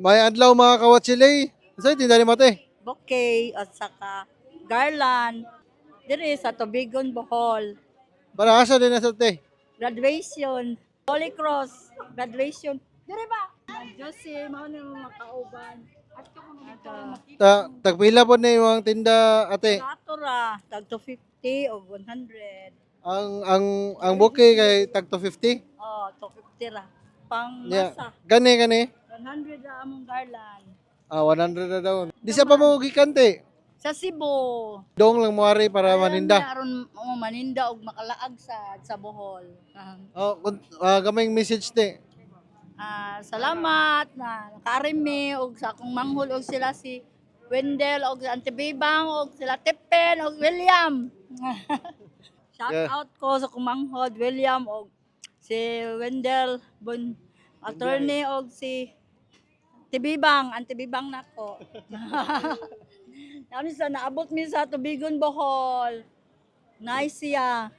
May adlaw mga kawatsilay. Sa tinda ni mate. bouquet at saka garland. Diri sa Tubigon, Bohol. Para asa din na sa te. Graduation. Holy Cross. Graduation. Diri ba? Jose, mao ni mga kauban. Tagpila po na yung tinda ate. Rato ra. Tag 250 o 100. Ang bouquet kay tag 250. Oh, 250 ra. Pang Yeah. masa. Gani. 100 ra among garland. 100 na daw. Di sa pa mo gikante. Sa Cebu. Dong lang moari para maninda. Aron maninda og makalaag sa Bohol. Gamayng message te. Salamat na nakaarimi og sa akong manghol og sila si Wendell og Auntie Bibang og sila Tipen og William. Shout Yeah. out ko sa akong manghod William og si Wendell attorney og si Tibibang, Auntie Bibang nako. Kami sa naabot mi sa Tubigon, Bohol. Nice siya.